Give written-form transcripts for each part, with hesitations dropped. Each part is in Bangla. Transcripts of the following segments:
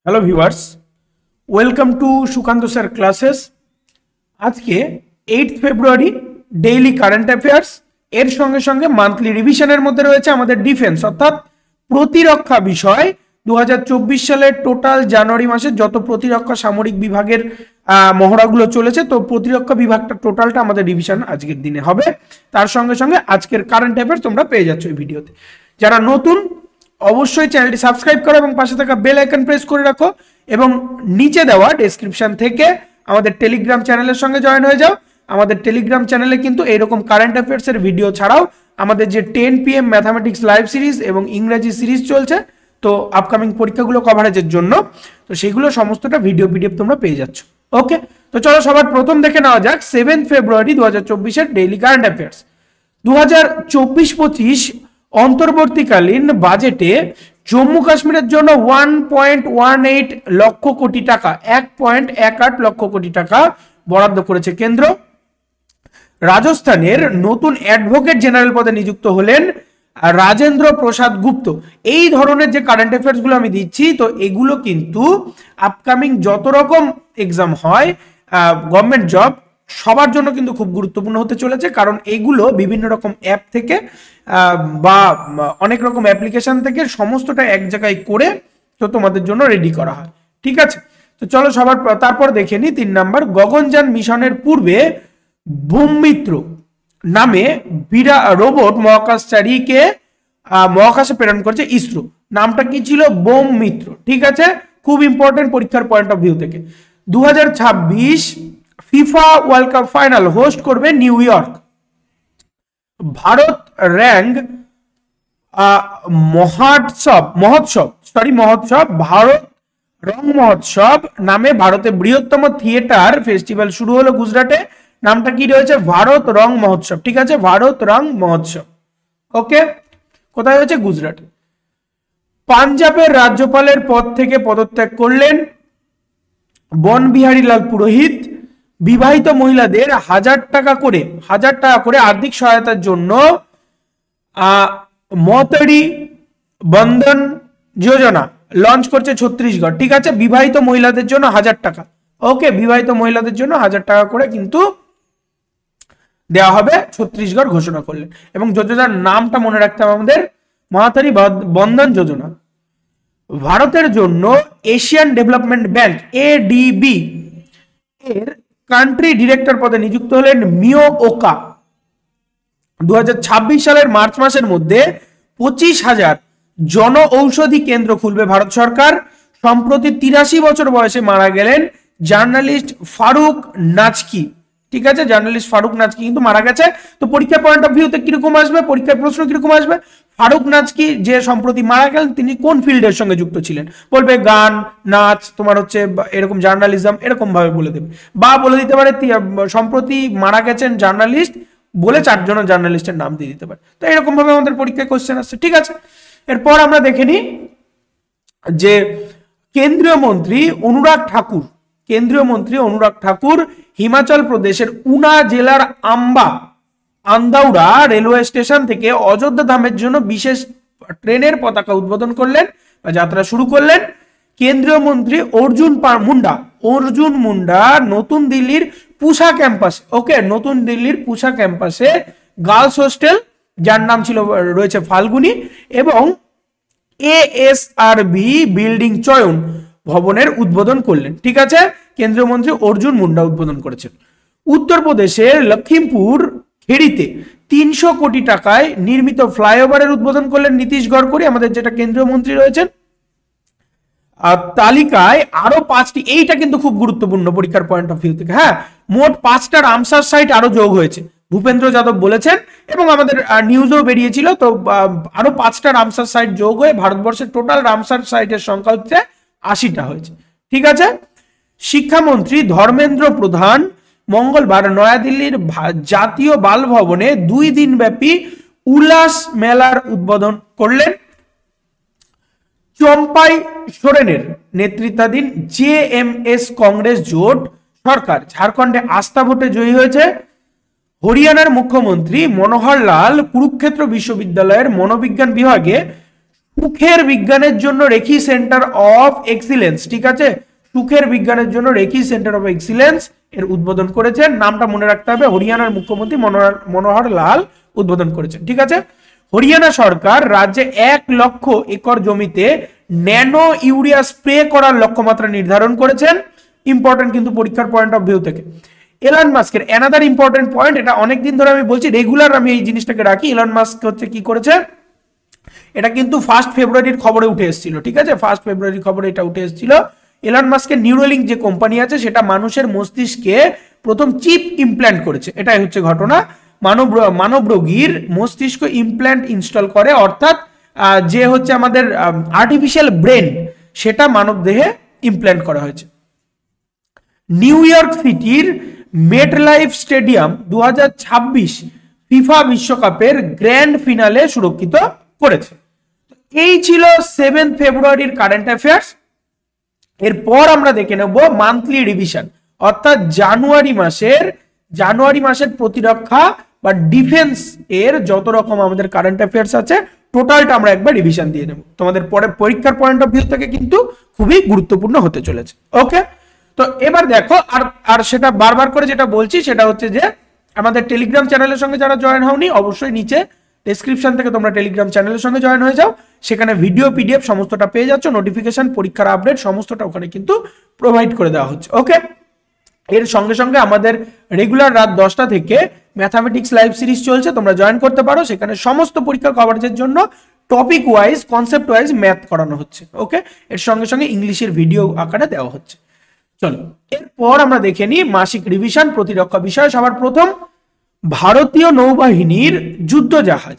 Hello viewers, welcome to Sukanta sir classes. আজকে 8 ফেব্রুয়ারি ডেইলি কারেন্ট অ্যাফেয়ার্স এর সঙ্গে সঙ্গে মান্থলি রিভিশনের মধ্যে রয়েছে আমাদের ডিফেন্স অর্থাৎ প্রতিরক্ষা বিষয়। 2024 সালের টোটাল জানুয়ারি মাসের যত প্রতিরক্ষা সামরিক বিভাগের মহড়াগুলো চলেছে, তো প্রতিরক্ষা বিভাগটা টোটালটা আমাদের রিভিশন আজকের দিনে হবে। তার সঙ্গে সঙ্গে আজকের কারেন্ট অ্যাফেয়ার্স তোমরা পেয়ে যাচ্ছ এই ভিডিওতে। যারা নতুন অবশ্যই চ্যানেলটি সাবস্ক্রাইব করো এবং পাশে থাকা বেল আইকন প্রেস করে রাখো এবং নিচে দেওয়া ডেসক্রিপশন থেকে আমাদের টেলিগ্রাম চ্যানেলের সঙ্গে জয়েন হয়ে যাও। আমাদের টেলিগ্রাম চ্যানেলে কিন্তু এইরকম কারেন্ট অ্যাফেয়ার্স এর ভিডিও ছাড়াও আমাদের যে 10 PM ম্যাথামেটিক্স লাইভ সিরিজ এবং ইংরেজি সিরিজ চলছে, তো আপকামিং পরীক্ষাগুলো কভারেজের জন্য, তো সেগুলো সমস্তটা ভিডিও পিডিএফ তোমরা পেয়ে যাচ্ছ। ওকে, তো চলো সবার প্রথম দেখে নেওয়া যাক 7 ফেব্রুয়ারি 2024 ডেইলি কারেন্ট অ্যাফেয়ার্স। 2024-25 অন্তর্বর্তীকালীন বাজেটে জম্মু কাশ্মীরের জন্য 1.18 লক্ষ কোটি টাকা 1.18 লক্ষ কোটি টাকা বরাদ্দ করেছে কেন্দ্র। রাজস্থানের নতুন অ্যাডভোকেট জেনারেল পদে নিযুক্ত হলেন রাজেন্দ্র প্রসাদ গুপ্ত। এই ধরনের যে কারেন্ট অ্যাফেয়ার্স গুলো আমি দিচ্ছি, তো এগুলো কিন্তু আপকামিং যত রকম এক্সাম হয় গভর্নমেন্ট জব সবার জন্য কিন্তু খুব গুরুত্বপূর্ণ হতে চলেছে, কারণ এগুলো বিভিন্ন রকম অ্যাপ থেকে বা অনেক রকম অ্যাপ্লিকেশন থেকে সমস্তটা এক জায়গায় করে তো তোমাদের জন্য রেডি করা হয়। ঠিক আছে, তো চলো সবার তারপর দেখে নি 3 নাম্বার। গগনযান মিশনের পূর্বে ভূমিত্র নামে রোবট মহাকাশচারীকে মহাকাশে প্রেরণ করছে ইসরো। নামটা কি ছিল? বোম মিত্র। ঠিক আছে, খুব ইম্পর্টেন্ট পরীক্ষার পয়েন্ট অফ ভিউ থেকে। 2026 FIFA world cup final host করবে নিউ ইয়র্ক। ভারত র্যাঙ্ক মহোৎসব ভারত রং মহোৎসব নামে ভারতের বৃহত্তম থিয়েটার ফেস্টিভ্যাল শুরু হলো গুজরাটে। নামটা কি রয়েছে? ভারত রং মহোৎসব। ঠিক আছে, ভারত রং মহোৎসব। ওকে, কোথায় হয়েছে? গুজরাটে। পাঞ্জাবের রাজ্যপালের পদ থেকে পদত্যাগ করলেন বনবিহারী লাল পুরোহিত। বিবাহিত মহিলাদের 1000 টাকা করে আর্থিক সহায়তার জন্য মতরি বন্ধন যোজনা লঞ্চ করছে ছত্তিশগড়। ঠিক আছে, বিবাহিত মহিলাদের জন্য 1000 টাকা। ওকে, বিবাহিত মহিলাদের জন্য 1000 টাকা করে কিন্তু দেওয়া হবে, ছত্তিশগড় ঘোষণা করলেন। এবং যোজনার নামটা মনে রাখতে হবে আমাদের, মহাতারি বন্ধন যোজনা। ভারতের জন্য এশিয়ান ডেভেলপমেন্ট ব্যাংক এডিবি এর কান্ট্রি ডিরেক্টর পদে নিযুক্ত হলেন মিও ওকা। 2026 সালের মার্চ মাসের মধ্যে 25,000 জন ঔষধি কেন্দ্র খুলবে ভারত সরকার। সম্প্রতি 83 বছর বয়সে মারা গেলেন জার্নালিস্ট ফারুক নাজকি। ঠিক আছে, জার্নালিস্ট ফারুক নাজকি কিন্তু মারা গেছে। তো পরীক্ষার পয়েন্ট অফ ভিউতে কিরকম আসবে, পরীক্ষার প্রশ্ন কিরকম আসবে? ফারুক নাজকি যে সম্প্রতি মারা গেলেন, তিনি কোন ফিল্ডের সঙ্গে যুক্ত ছিলেন? বলবে গান, নাচ, তোমার হচ্ছে এরকম জার্নালিজম, এরকম ভাবে বলে দেবে। বা বলে দিতে পারে সম্প্রতি মারা গেছেন জার্নালিস্ট বলে 4 জন জার্নালিস্টের নাম দিয়ে দিতে পারে। তো এরকম ভাবে আমাদের পরীক্ষায় কোশ্চেন আসছে। ঠিক আছে, এরপর আমরা দেখে নিই যে কেন্দ্রীয় মন্ত্রী অনুরাগ ঠাকুর হিমাচল প্রদেশের উনা জেলার আন্দাউরা রেলওয়ে স্টেশন থেকে অযোধ্যা ধামের জন্য বিশেষ ট্রেনের পতাকা উদ্বোধন করলেন বা যাত্রা শুরু করলেন। কেন্দ্রীয় মন্ত্রী অর্জুন মুন্ডা নতুন দিল্লির পুসা ক্যাম্পাসে গার্লস হোস্টেল, যার নাম রয়েছে ফাল্গুনি, এবং এএসআরবি বিল্ডিং চয়ন ভবনের উদ্বোধন করলেন। ঠিক আছে, কেন্দ্রীয় মন্ত্রী অর্জুন মুন্ডা উদ্বোধন করেছেন। উত্তরপ্রদেশের লখিমপুর খেড়িতে 300 কোটি টাকায় নির্মিত ফ্লাইওভারের উদ্বোধন করলেন নীতিশ গড়করি, আমাদের যেটা কেন্দ্রীয় মন্ত্রী রয়েছেন। তালিকায় আরো 5টি, এইটা কিন্তু খুব গুরুত্বপূর্ণ পরীক্ষার পয়েন্ট অফ ভিউ থেকে। হ্যাঁ, মোট 5টা রামসার সাইট আরো যোগ হয়েছে, ভূপেন্দ্র যাদব বলেছেন এবং আমাদের নিউজও বেরিয়েছিল। তো আরো 5টা রামসার সাইট যোগ হয়ে ভারতবর্ষের টোটাল রামসার সাইটের সংখ্যা হচ্ছে 80টা হয়েছে। ঠিক আছে, শিক্ষামন্ত্রী ধর্মেন্দ্র প্রধান মঙ্গলবার নয়াদিল্লির জাতীয় বাল ভবনে 2 দিন ব্যাপী উল্লাস মেলার উদ্বোধন করলেন। চম্পাই সোরেনের নেতৃত্বাধীন জেএমএস কংগ্রেস জোট সরকার ঝাড়খণ্ডে আস্থা ভোটে জয়ী হয়েছে। হরিয়ানার মুখ্যমন্ত্রী মনোহর লাল কুরুক্ষেত্র বিশ্ববিদ্যালয়ের মনোবিজ্ঞান বিভাগে সুখের বিজ্ঞানের জন্য রেখি সেন্টার অফ এক্সিলেন্স, ঠিক আছে, সুখের বিজ্ঞানের জন্য রেখি সেন্টার অফ এক্সিলেন্স এর উদ্বোধন করেছেন, নামটা মনে রাখতে হবে, হরিয়ানার মুখ্যমন্ত্রী মনোহর লাল উদ্বোধন করেছেন, ঠিক আছে। হরিয়ানা সরকার রাজ্যে 1 লক্ষ একর জমিতে ন্যানো ইউরিয়া স্প্রে করার লক্ষ্যমাত্রা নির্ধারণ করেছেন। ইম্পর্টেন্ট কিন্তু পরীক্ষার পয়েন্ট অফ ভিউ থেকে। এলন মাস্কের অ্যানাদার ইম্পর্টেন্ট পয়েন্ট, এটা অনেকদিন ধরে আমি বলছি, রেগুলার আমি এই জিনিসটাকে রাখি। এলন মাস্ক হচ্ছে কি করেছে, এটা কিন্তু 1 ফেব্রুয়ারির খবরে উঠে এসেছিল, ঠিক আছে, 1 ফেব্রুয়ারির খবরে এটা উঠে এসেছিল। এলন মাস্কের নিউরোলিঙ্ক যে কোম্পানি আছে সেটা মানুষের মস্তিষ্কে প্রথম চিপ ইমপ্ল্যান্ট করেছে, এটাই হচ্ছে ঘটনা। মানব রোগীর মস্তিষ্ক ইমপ্ল্যান্ট ইনস্টল করে, অর্থাৎ যে হচ্ছে আমাদের আর্টিফিশিয়াল ব্রেন, সেটা মানব দেহে ইমপ্ল্যান্ট করা হয়েছে। নিউ ইয়র্ক সিটির মেটলাইফ স্টেডিয়াম 2026 ফিফা বিশ্বকাপের গ্র্যান্ড ফিনালে সুরক্ষিত করেছে। এই ছিল 7 ফেব্রুয়ারির কারেন্ট অ্যাফেয়ার্স। এরপর আমরা দেখে নেব মান্থলি রিভিশন, অর্থাৎ জানুয়ারি মাসের প্রতিরক্ষা বা ডিফেন্স এর যত রকম আমাদের কারেন্ট অ্যাফেয়ার্স আছে টোটালটা আমরা একবার রিভিশন দিয়ে নেব। তোমাদের পরে পরীক্ষার পয়েন্ট অফ ভিউ থেকে কিন্তু খুবই গুরুত্বপূর্ণ হতে চলেছে। ওকে, তো এবার দেখো, আর সেটা বারবার করে যেটা বলছি সেটা হচ্ছে যে আমাদের টেলিগ্রাম চ্যানেলের সঙ্গে যারা জয়েন হওনি, অবশ্যই নিচে ডেসক্রিপশন থেকে তোমরা টেলিগ্রাম চ্যানেলের সঙ্গে জয়েন হয়ে যাও, সেখানে ভিডিও পিডিএফ সমস্তটা পেয়ে যাচ্ছ, নোটিফিকেশন, পরীক্ষার আপডেট সমস্তটা ওখানে কিন্তু প্রোভাইড করে দেওয়া হচ্ছে। ওকে, এর সঙ্গে সঙ্গে আমাদের রেগুলার রাত 10টা থেকে ম্যাথামেটিক্স লাইভ সিরিজ চলছে, তোমরা জয়েন করতে পারো, সেখানে সমস্ত পরীক্ষা কভারেজের জন্য topic wise, concept wise math করানো হচ্ছে। ওকে, এর সঙ্গে সঙ্গে ইংলিশের ভিডিও আকারে দেওয়া হচ্ছে। চলো এরপর আমরা দেখে নিই মাসিক রিভিশন প্রতিরক্ষা বিষয়। সবার প্রথম, ভারতীয় নৌবাহিনীর যুদ্ধজাহাজ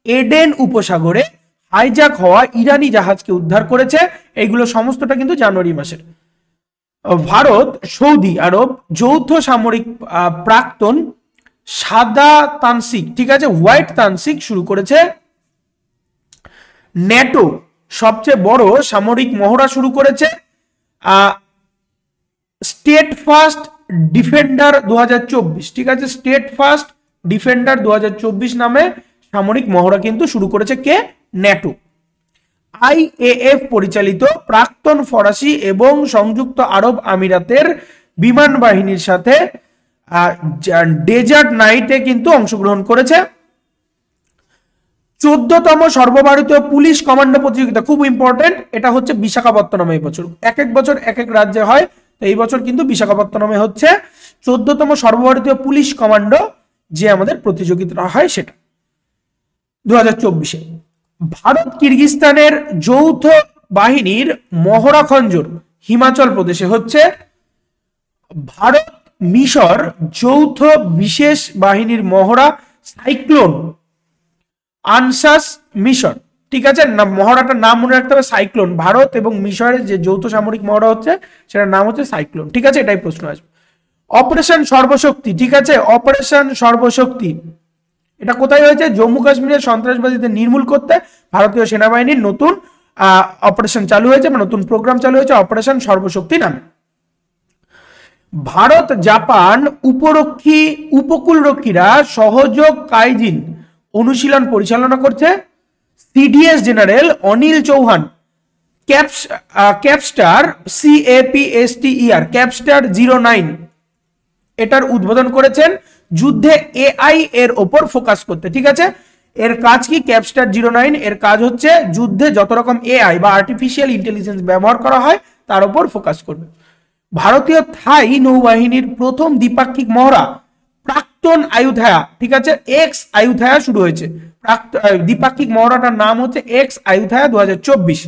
এডেন উপসাগরে হাইজ্যাক হওয়া ইরানি জাহাজকে উদ্ধার করেছে। এইগুলো সমস্তটা কিন্তু জানুয়ারি মাসের। ভারত সৌদি আরব যৌথ সামরিক প্রাক্তন সাদা তানসিক, ঠিক আছে, হোয়াইট তানসিক শুরু করেছে। ন্যাটো সবচেয়ে বড় সামরিক মহড়া শুরু করেছে। স্টেট ফার্স্ট ডিফেন্ডার 2024, ঠিক আছে, স্টেট ফার্স্ট ডিফেন্ডার 2024 নামে সামরিক মহড়া কিন্তু শুরু করেছে কে? ন্যাটো। আইএএফ পরিচালিত প্রাক্তন ফরাসি এবং সংযুক্ত আরব আমিরাতের বিমান বাহিনীর সাথে ডেজার্ট নাইটে কিন্তু অংশগ্রহণ করেছে। 14তম সর্বভারতীয় পুলিশ কমান্ডো প্রতিযোগিতা, খুব ইম্পর্টেন্ট, এটা হচ্ছে বিশাখাপত্তনমে এই বছর। এক এক বছর এক এক রাজ্যে হয়, তো এই বছর কিন্তু বিশাখাপত্তনমে হচ্ছে 14তম সর্বভারতীয় পুলিশ কমান্ডো যে আমাদের প্রতিযোগিতা হয় সেটা 2024-এ। ভারত কিরগিজস্তানের যৌথ বাহিনীর মহড়া খঞ্জর হিমাচল প্রদেশে হচ্ছে। ভারত মিশর যৌথ বিশেষ বাহিনীর মহড়া সাইক্লোন আনসাস মিশন, ঠিক আছে, না মহড়াটার নাম মনে রাখতে হবে সাইক্লোন। ভারত এবং মিশরের যে যৌথ সামরিক মহড়া হচ্ছে সেটার নাম হচ্ছে সাইক্লোন, ঠিক আছে, এটাই প্রশ্ন আসবে। অপারেশন সর্বশক্তি, ঠিক আছে, অপারেশন সর্বশক্তি এটা কোথায় হয়েছে? জম্মু কাশ্মীরের সন্ত্রাসবাদীদের নির্মূল করতে ভারতীয় সেনাবাহিনীর নতুন অপারেশন চালু হয়েছে বা নতুন প্রোগ্রাম চালু হয়েছে অপারেশন সর্বশক্তি নামে। ভারত জাপান উপকূলরক্ষীরা সহযোগ কাইজিন অনুশীলন পরিচালনা করছে। সিডিএস জেনারেল অনিল চৌহান ক্যাপস্টার ক্যাপস্টার 09 এটার উদ্বোধন করেছেন, যুদ্ধে এআই এর ওপর ফোকাস করতে, ঠিক আছে। এর কাজ কি? ক্যাপস্টার 09 এর কাজ হচ্ছে যুদ্ধে যত রকম এআই বা আর্টিফিশিয়াল ইন্টেলিজেন্স ব্যবহার করা হয় তার উপর ফোকাস করবে। ভারতীয় থাই নৌবাহিনীর প্রথম দ্বিপাক্ষিক মহড়া প্রাক্তন আয়ুধায়া, ঠিক আছে, এক্স আয়ুধায়া শুরু হয়েছে। দ্বিপাক্ষিক মহড়াটার নাম হচ্ছে এক্স আয়ুধায়া 2024।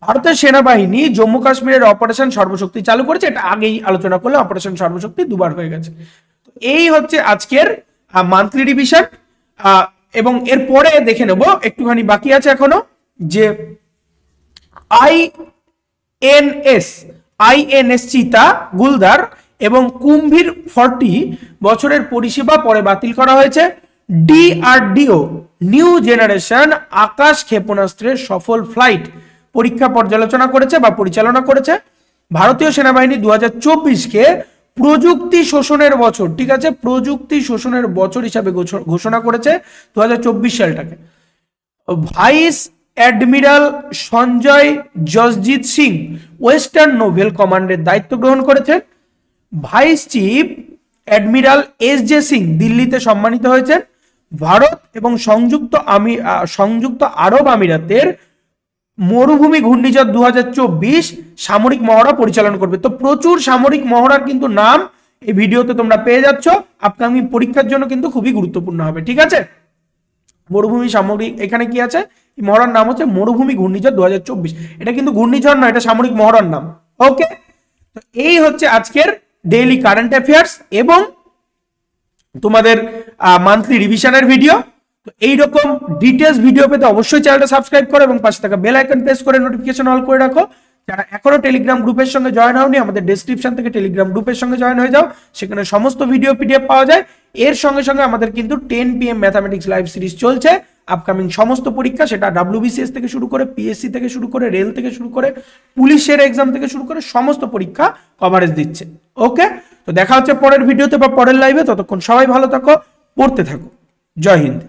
ভারতের সেনাবাহিনী জম্মু কাশ্মীরের অপারেশন সর্বশক্তি চালু করেছে, এটা আগেই আলোচনা করলে, অপারেশন সর্বশক্তি দুবার হয়ে গেছে। এই হচ্ছে আজকের মান্থলি রিভিশন। এবং এরপরে দেখে নেব, একটুখানি বাকি আছে এখনো, যে আইএনএস চিতা, গুলদার এবং কুম্ভীর 40 বছরের পরিষেবা পরে বাতিল করা হয়েছে। ডিআরডিও নিউ জেনারেশন আকাশ ক্ষেপণাস্ত্রের সফল ফ্লাইট পরীক্ষা পর্যালোচনা করেছে বা পরিচালনা করেছে। ভারতীয় সেনাবাহিনী 2024-কে প্রযুক্তি শোষণের বছর, ঠিক আছে, প্রযুক্তি শোষণের বছর হিসাবে ঘোষণা করেছে 2024 সালটাকে। Vice admiral Sanjay Jasjit Singh western naval কমান্ডের দায়িত্ব গ্রহণ করেছেন। Vice chief admiral S J Singh দিল্লিতে সম্মানিত হয়েছেন। ভারত এবং সংযুক্ত আরব আমিরাতের মরুভূমি ঘূর্ণিঝড় 2024 সামরিক মহড়া পরিচালনা করবে। তো প্রচুর সামরিক মহড়ার কিন্তু নাম এই ভিডিওতে তোমরা পেয়ে যাচ্ছ, আপকামিং পরীক্ষার জন্য কিন্তু খুবই গুরুত্বপূর্ণ হবে, ঠিক আছে। মরুভূমি সামরিক, এখানে কি আছে, এই মহড়ার নাম হচ্ছে মরুভূমি ঘূর্ণিঝড় 2024। এটা কিন্তু ঘূর্ণিঝড় নয়, এটা সামরিক মহড়ার নাম। ওকে, তো এই হচ্ছে আজকের ডেইলি কারেন্ট অ্যাফেয়ার্স এবং তোমাদের মান্থলি রিভিশনের ভিডিও। তো এইরকম ডিটেলস ভিডিও পেতে অবশ্যই চ্যানেলটা সাবস্ক্রাইব করো এবং পাশে থাকা বেল আইকন প্রেস করে নোটিফিকেশন অল করে রাখো। যারা এখনো টেলিগ্রাম গ্রুপের সঙ্গে জয়েন হওনি, আমাদের ডেসক্রিপশন থেকে টেলিগ্রাম গ্রুপের সঙ্গে জয়েন হয়ে যাও, সেখানে সমস্ত ভিডিও পিডিএফ পাওয়া যায়। এর সঙ্গে সঙ্গে আমাদের কিন্তু 10 PM ম্যাথামেটিক্স লাইভ সিরিজ চলছে। আপকামিং সমস্ত পরীক্ষা, সেটা WBCS থেকে শুরু করে, PSC থেকে শুরু করে, রেল থেকে শুরু করে, পুলিশের এক্সাম থেকে শুরু করে সমস্ত পরীক্ষা কভারেজ দিচ্ছে। ওকে, তো দেখা হচ্ছে পরের ভিডিওতে বা পরের লাইভে। ততক্ষণ সবাই ভালো থাকো, পড়তে থাকো। জয় হিন্দ।